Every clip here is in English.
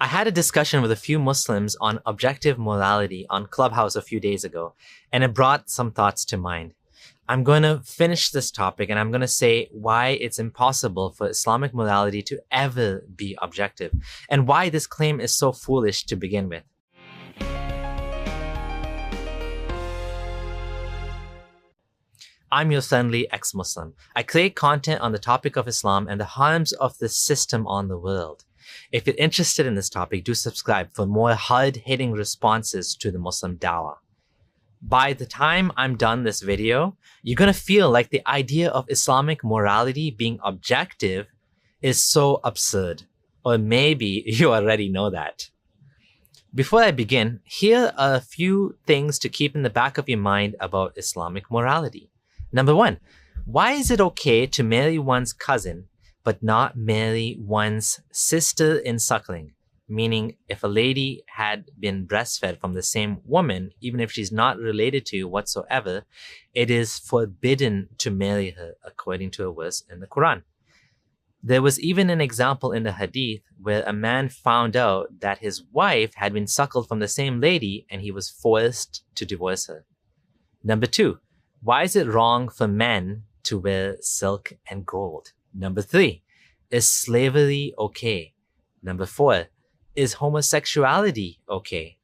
I had a discussion with a few Muslims on objective morality on Clubhouse a few days ago, and it brought some thoughts to mind. I'm going to finish this topic and I'm going to say why it's impossible for Islamic morality to ever be objective and why this claim is so foolish to begin with. I'm your friendly ex-Muslim. I create content on the topic of Islam and the harms of this system on the world. If you're interested in this topic, do subscribe for more hard-hitting responses to the Muslim dawah. By the time I'm done this video, you're going to feel like the idea of Islamic morality being objective is so absurd. Or maybe you already know that. Before I begin, here are a few things to keep in the back of your mind about Islamic morality. Number one, why is it okay to marry one's cousin but not marry one's sister in suckling? Meaning, if a lady had been breastfed from the same woman, even if she's not related to you whatsoever, it is forbidden to marry her, according to a verse in the Quran. There was even an example in the Hadith where a man found out that his wife had been suckled from the same lady and he was forced to divorce her. Number two, why is it wrong for men to wear silk and gold? Number three, is slavery okay? Number four, is homosexuality okay?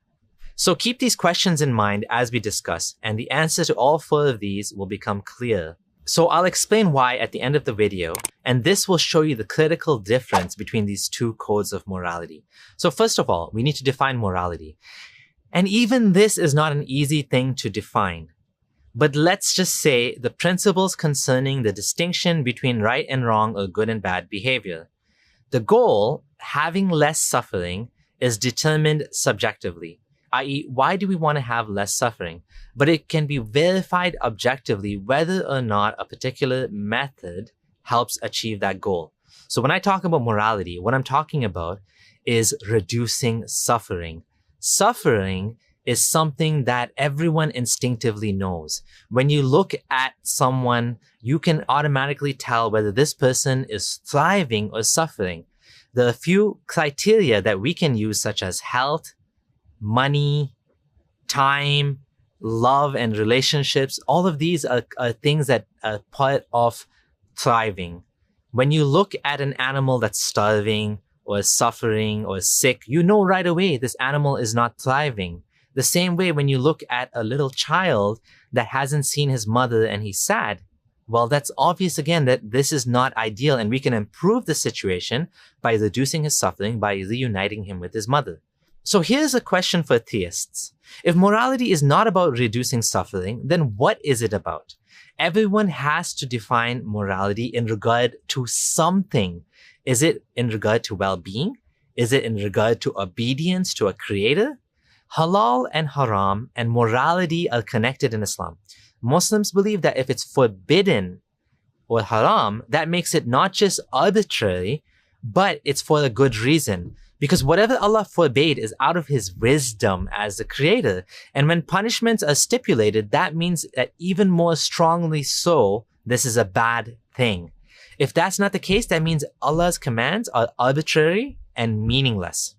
So keep these questions in mind as we discuss, and the answer to all four of these will become clear. So I'll explain why at the end of the video, and this will show you the critical difference between these two codes of morality. So first of all, we need to define morality. And even this is not an easy thing to define. But let's just say the principles concerning the distinction between right and wrong or good and bad behavior. The goal, having less suffering, is determined subjectively, i.e., why do we want to have less suffering? But it can be verified objectively whether or not a particular method helps achieve that goal. So when I talk about morality, what I'm talking about is reducing suffering. Suffering is something that everyone instinctively knows. When you look at someone, you can automatically tell whether this person is thriving or suffering. There are a few criteria that we can use, such as health, money, time, love, and relationships. All of these are things that are part of thriving. When you look at an animal that's starving or suffering or sick, you know right away this animal is not thriving. The same way when you look at a little child that hasn't seen his mother and he's sad, well, that's obvious again that this is not ideal, and we can improve the situation by reducing his suffering by reuniting him with his mother. So here's a question for theists. If morality is not about reducing suffering, then what is it about? Everyone has to define morality in regard to something. Is it in regard to well-being? Is it in regard to obedience to a creator? Halal and haram and morality are connected in Islam. Muslims believe that if it's forbidden or haram, that makes it not just arbitrary, but it's for a good reason. Because whatever Allah forbade is out of His wisdom as the creator. And when punishments are stipulated, that means that even more strongly so, this is a bad thing. If that's not the case, that means Allah's commands are arbitrary and meaningless.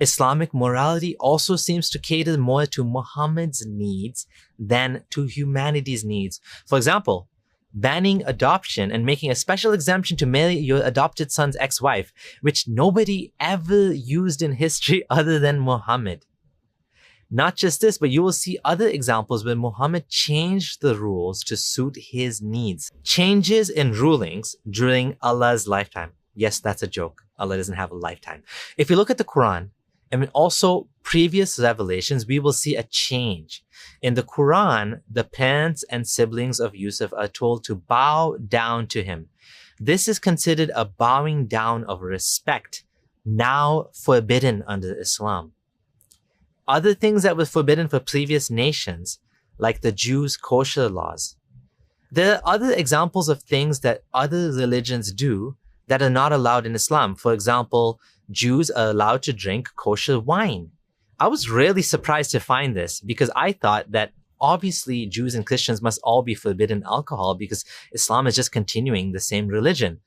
Islamic morality also seems to cater more to Muhammad's needs than to humanity's needs. For example, banning adoption and making a special exemption to marry your adopted son's ex-wife, which nobody ever used in history other than Muhammad. Not just this, but you will see other examples where Muhammad changed the rules to suit his needs. Changes in rulings during Allah's lifetime. Yes, that's a joke. Allah doesn't have a lifetime. If you look at the Quran, and also previous revelations, we will see a change. In the Quran, the parents and siblings of Yusuf are told to bow down to him. This is considered a bowing down of respect, now forbidden under Islam. Other things that were forbidden for previous nations, like the Jews' kosher laws. There are other examples of things that other religions do that are not allowed in Islam. For example, Jews are allowed to drink kosher wine. I was really surprised to find this because I thought that obviously Jews and Christians must all be forbidden alcohol because Islam is just continuing the same religion.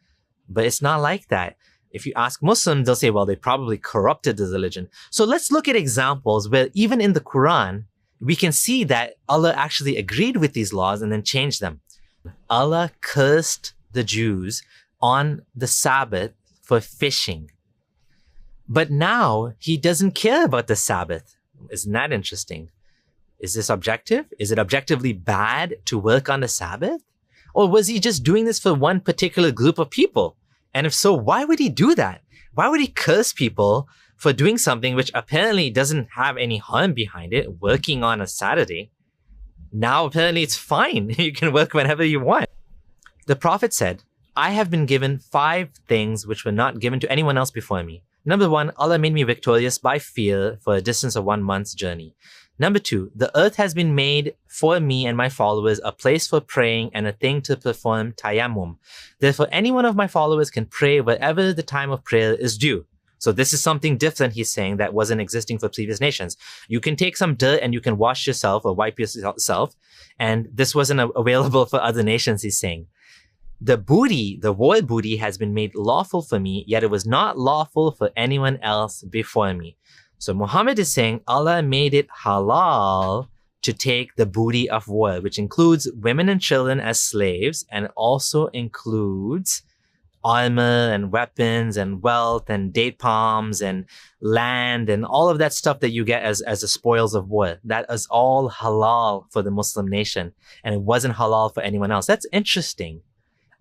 But it's not like that. If you ask Muslims, they'll say, well, they probably corrupted the religion. So let's look at examples where even in the Quran, we can see that Allah actually agreed with these laws and then changed them. Allah cursed the Jews on the Sabbath for fishing. But now he doesn't care about the Sabbath. Isn't that interesting? Is this objective? Is it objectively bad to work on the Sabbath? Or was he just doing this for one particular group of people? And if so, why would he do that? Why would he curse people for doing something which apparently doesn't have any harm behind it, working on a Saturday? Now apparently it's fine. You can work whenever you want. The Prophet said, I have been given 5 things which were not given to anyone else before me. Number 1, Allah made me victorious by fear for a distance of 1 month's journey. Number 2, the earth has been made for me and my followers a place for praying and a thing to perform tayammum. Therefore, any one of my followers can pray wherever the time of prayer is due. So this is something different, he's saying, that wasn't existing for previous nations. You can take some dirt and you can wash yourself or wipe yourself. And this wasn't available for other nations, he's saying. The booty, the royal booty, has been made lawful for me, yet it was not lawful for anyone else before me. So Muhammad is saying Allah made it halal to take the booty of war, which includes women and children as slaves, and also includes armor and weapons and wealth and date palms and land and all of that stuff that you get as the spoils of war. That is all halal for the Muslim nation, and it wasn't halal for anyone else. That's interesting.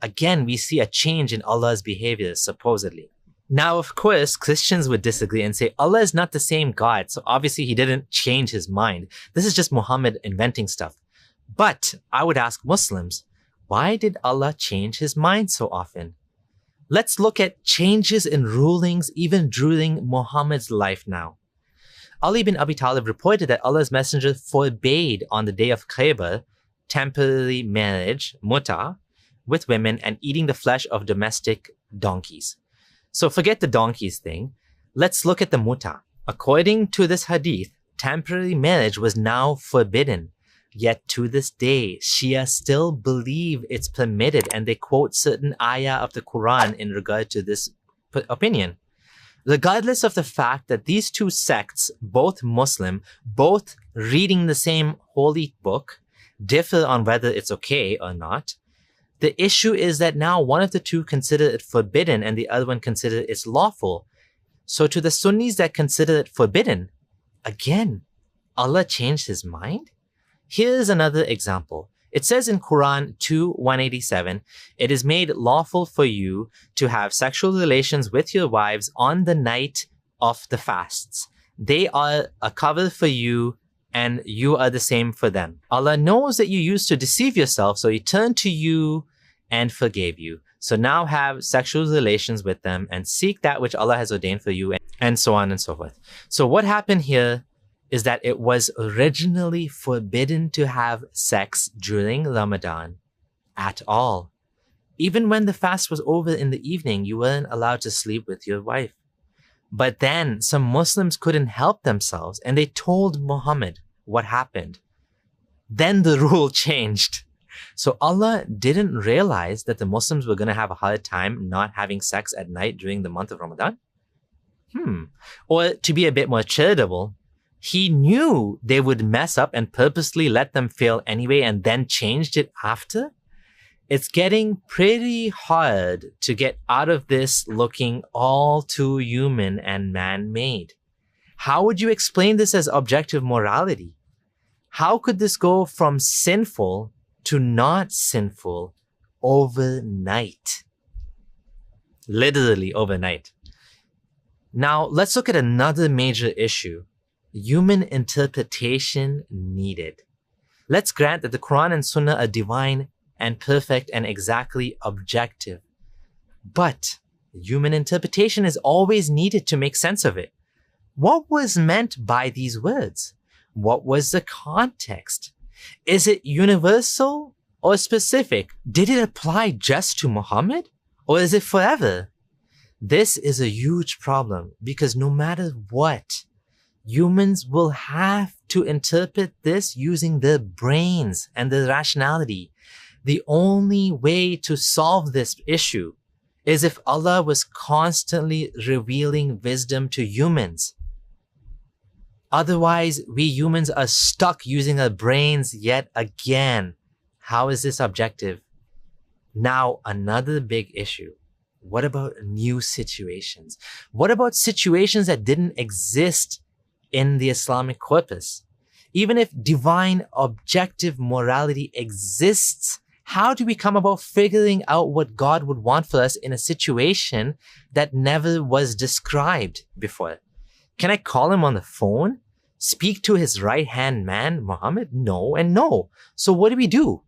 Again, we see a change in Allah's behavior, supposedly. Now, of course, Christians would disagree and say Allah is not the same God, so obviously he didn't change his mind. This is just Muhammad inventing stuff. But I would ask Muslims, why did Allah change his mind so often? Let's look at changes in rulings even during Muhammad's life now. Ali bin Abi Talib reported that Allah's messenger forbade on the day of Khaybar temporary marriage, muta, with women and eating the flesh of domestic donkeys. So forget the donkeys thing. Let's look at the muta. According to this hadith, temporary marriage was now forbidden. Yet to this day, Shia still believe it's permitted, and they quote certain ayah of the Quran in regard to this opinion. Regardless of the fact that these two sects, both Muslim, both reading the same holy book, differ on whether it's okay or not, the issue is that now one of the two consider it forbidden and the other one consider it's lawful. So to the Sunnis that consider it forbidden, again, Allah changed his mind? Here's another example. It says in Quran 2:187, it is made lawful for you to have sexual relations with your wives on the night of the fasts. They are a cover for you and you are the same for them. Allah knows that you used to deceive yourself, so he turned to you and forgave you. So now have sexual relations with them and seek that which Allah has ordained for you, and so on and so forth. So what happened here is that it was originally forbidden to have sex during Ramadan at all. Even when the fast was over in the evening, you weren't allowed to sleep with your wife. But then some Muslims couldn't help themselves and they told Muhammad what happened. Then the rule changed. So Allah didn't realize that the Muslims were going to have a hard time not having sex at night during the month of Ramadan? Or to be a bit more charitable, he knew they would mess up and purposely let them fail anyway and then changed it after? It's getting pretty hard to get out of this looking all too human and man-made. How would you explain this as objective morality? How could this go from sinful to not sinful overnight? Literally overnight. Now, let's look at another major issue. Human interpretation needed. Let's grant that the Quran and Sunnah are divine and perfect and exactly objective. But human interpretation is always needed to make sense of it. What was meant by these words? What was the context? Is it universal or specific? Did it apply just to Muhammad? Or is it forever? This is a huge problem because no matter what, humans will have to interpret this using their brains and their rationality. The only way to solve this issue is if Allah was constantly revealing wisdom to humans. Otherwise, we humans are stuck using our brains yet again. How is this objective? Now, another big issue. What about new situations? What about situations that didn't exist in the Islamic corpus? Even if divine objective morality exists, how do we come about figuring out what God would want for us in a situation that never was described before? Can I call him on the phone? Speak to his right-hand man, Muhammad? No and no. So what do we do?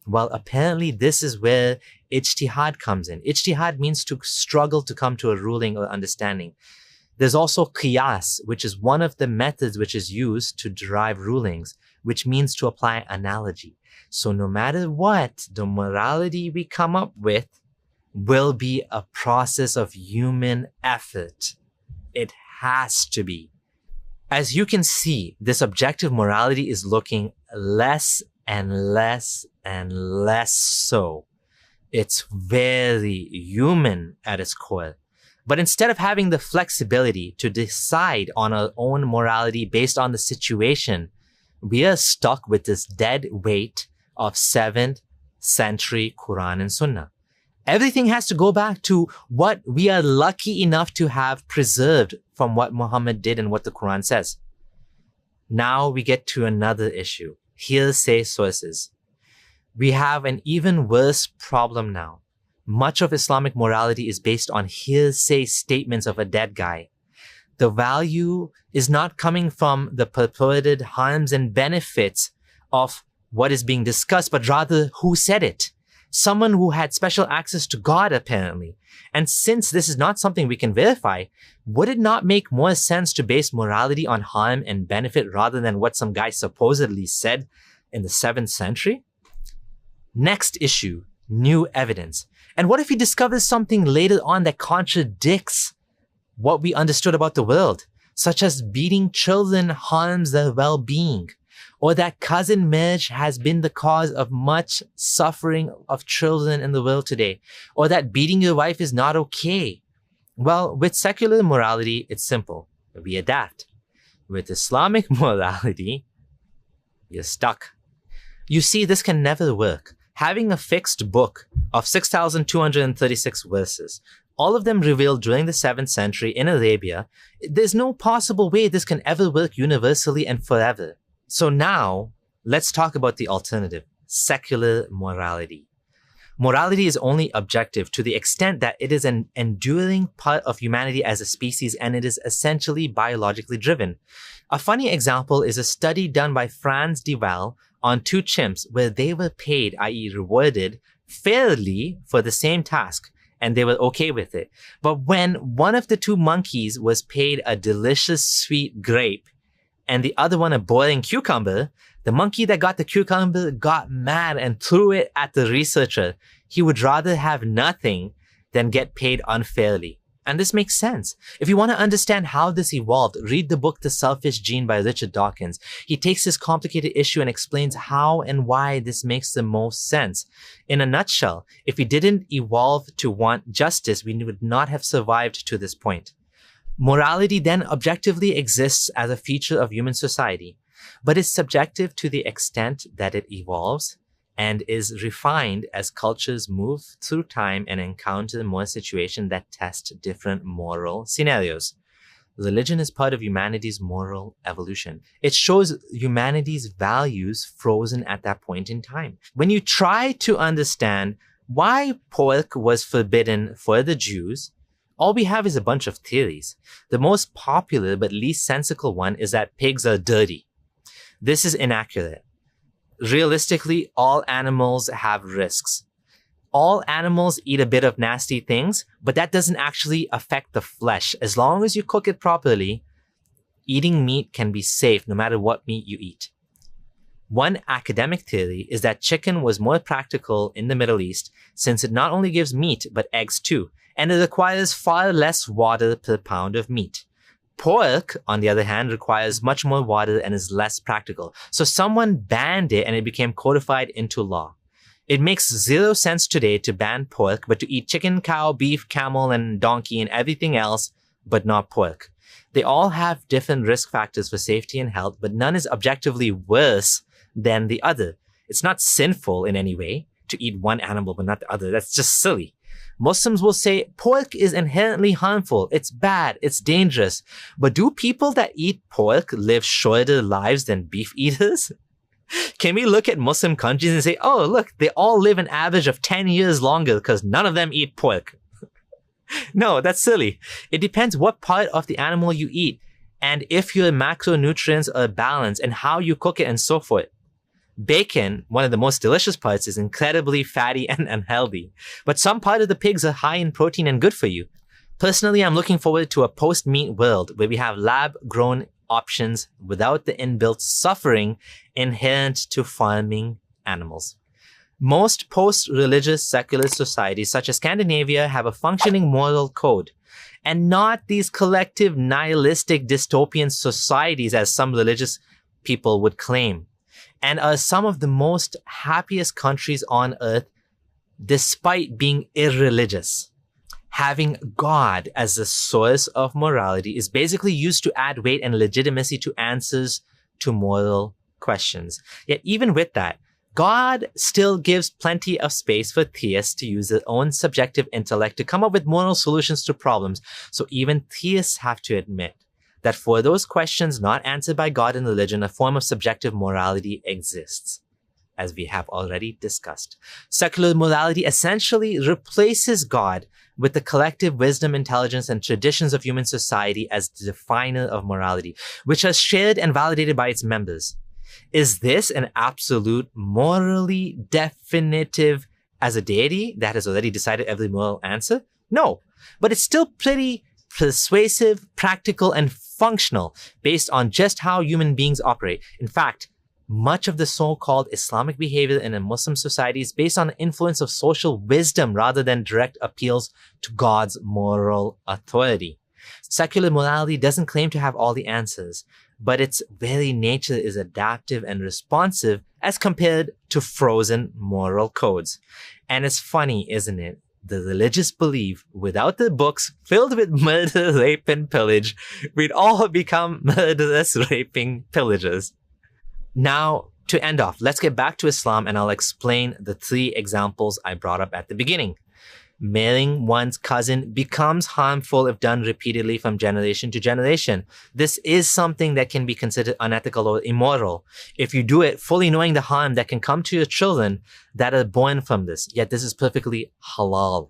Well, apparently this is where ijtihad comes in. Ijtihad means to struggle to come to a ruling or understanding. There's also qiyas, which is one of the methods which is used to derive rulings, which means to apply analogy. So no matter what, the morality we come up with will be a process of human effort. It has to be. As you can see, this objective morality is looking less and less and less so. It's very human at its core. But instead of having the flexibility to decide on our own morality based on the situation, we are stuck with this dead weight of 7th century Quran and Sunnah. Everything has to go back to what we are lucky enough to have preserved from what Muhammad did and what the Quran says. Now we get to another issue. Hearsay sources. We have an even worse problem now. Much of Islamic morality is based on hearsay statements of a dead guy. The value is not coming from the purported harms and benefits of what is being discussed, but rather who said it. Someone who had special access to God, apparently. And since this is not something we can verify, would it not make more sense to base morality on harm and benefit rather than what some guy supposedly said in the 7th century? Next issue, new evidence. And what if he discovers something later on that contradicts what we understood about the world, such as beating children harms their well-being, or that cousin marriage has been the cause of much suffering of children in the world today, or that beating your wife is not okay? Well, with secular morality, it's simple. We adapt. With Islamic morality, you're stuck. You see, this can never work. Having a fixed book of 6,236 verses, all of them revealed during the 7th century in Arabia, there's no possible way this can ever work universally and forever. So now, let's talk about the alternative, secular morality. Morality is only objective to the extent that it is an enduring part of humanity as a species, and it is essentially biologically driven. A funny example is a study done by Franz de Waal on 2 chimps where they were paid, i.e. rewarded, fairly for the same task, and they were okay with it. But when one of the 2 monkeys was paid a delicious sweet grape, and the other one a boiling cucumber, the monkey that got the cucumber got mad and threw it at the researcher. He would rather have nothing than get paid unfairly. And this makes sense. If you want to understand how this evolved, read the book The Selfish Gene by Richard Dawkins. He takes this complicated issue and explains how and why this makes the most sense. In a nutshell, if we didn't evolve to want justice, we would not have survived to this point. Morality then objectively exists as a feature of human society, but is subjective to the extent that it evolves and is refined as cultures move through time and encounter more situations that test different moral scenarios. Religion is part of humanity's moral evolution. It shows humanity's values frozen at that point in time. When you try to understand why pork was forbidden for the Jews, all we have is a bunch of theories. The most popular but least sensical one is that pigs are dirty. This is inaccurate. Realistically, all animals have risks. All animals eat a bit of nasty things, but that doesn't actually affect the flesh. As long as you cook it properly, eating meat can be safe no matter what meat you eat. One academic theory is that chicken was more practical in the Middle East since it not only gives meat, but eggs too, and it requires far less water per pound of meat. Pork, on the other hand, requires much more water and is less practical. So someone banned it and it became codified into law. It makes zero sense today to ban pork, but to eat chicken, cow, beef, camel, and donkey and everything else, but not pork. They all have different risk factors for safety and health, but none is objectively worse than the other. It's not sinful in any way to eat one animal but not the other. That's just silly. Muslims will say pork is inherently harmful. It's bad. It's dangerous. But do people that eat pork live shorter lives than beef eaters? Can we look at Muslim countries and say, oh, look, they all live an average of 10 years longer because none of them eat pork? No, that's silly. It depends what part of the animal you eat and if your macronutrients are balanced and how you cook it and so forth. Bacon, one of the most delicious parts, is incredibly fatty and unhealthy. But some part of the pigs are high in protein and good for you. Personally, I'm looking forward to a post-meat world where we have lab-grown options without the inbuilt suffering inherent to farming animals. Most post-religious secular societies, such as Scandinavia, have a functioning moral code, and not these collective nihilistic dystopian societies as some religious people would claim, and are some of the most happiest countries on earth despite being irreligious. Having God as the source of morality is basically used to add weight and legitimacy to answers to moral questions. Yet even with that, God still gives plenty of space for theists to use their own subjective intellect to come up with moral solutions to problems. So even theists have to admit that for those questions not answered by God and religion, a form of subjective morality exists, as we have already discussed. Secular morality essentially replaces God with the collective wisdom, intelligence, and traditions of human society as the definer of morality, which are shared and validated by its members. Is this an absolute, morally definitive as a deity that has already decided every moral answer? No, but it's still pretty persuasive, practical, and functional based on just how human beings operate. In fact, much of the so-called Islamic behavior in a Muslim society is based on the influence of social wisdom rather than direct appeals to God's moral authority. Secular morality doesn't claim to have all the answers, but its very nature is adaptive and responsive as compared to frozen moral codes. And it's funny, isn't it? The religious belief without the books filled with murder, rape, and pillage, we'd all become murderous, raping pillagers. Now, to end off, let's get back to Islam and I'll explain the 3 examples I brought up at the beginning. Marrying one's cousin becomes harmful if done repeatedly from generation to generation. This is something that can be considered unethical or immoral if you do it fully knowing the harm that can come to your children that are born from this. Yet this is perfectly halal.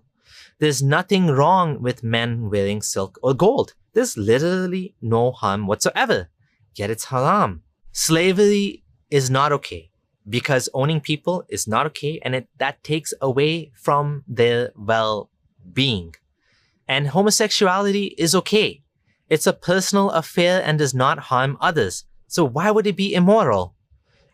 There's nothing wrong with men wearing silk or gold. There's literally no harm whatsoever. Yet it's haram. Slavery is not okay, because owning people is not okay, and that takes away from their well-being. And homosexuality is okay. It's a personal affair and does not harm others. So why would it be immoral?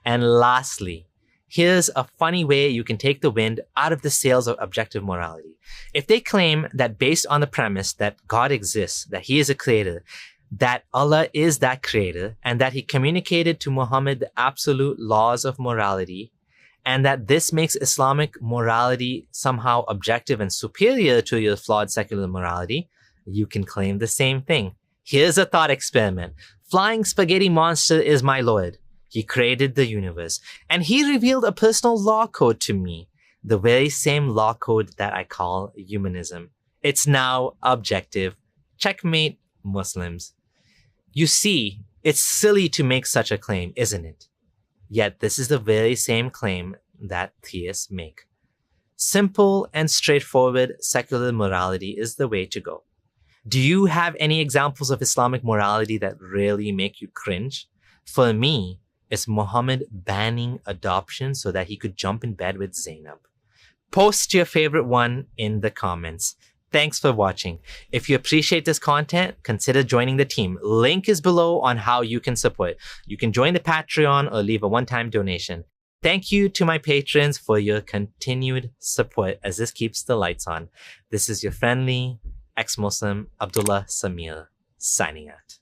And lastly, here's a funny way you can take the wind out of the sails of objective morality. If they claim that based on the premise that God exists, that he is a creator, that Allah is that creator, and that he communicated to Muhammad the absolute laws of morality, and that this makes Islamic morality somehow objective and superior to your flawed secular morality, you can claim the same thing. Here's a thought experiment. Flying spaghetti monster is my Lord. He created the universe, and he revealed a personal law code to me, the very same law code that I call humanism. It's now objective. Checkmate, Muslims. You see, it's silly to make such a claim, isn't it? Yet this is the very same claim that theists make. Simple and straightforward secular morality is the way to go. Do you have any examples of Islamic morality that really make you cringe? For me, it's Muhammad banning adoption so that he could jump in bed with Zainab. Post your favorite one in the comments. Thanks for watching. If you appreciate this content, consider joining the team. Link is below on how you can support. You can join the Patreon or leave a one-time donation. Thank you to my patrons for your continued support as this keeps the lights on. This is your friendly ex-Muslim Abdullah Samir signing out.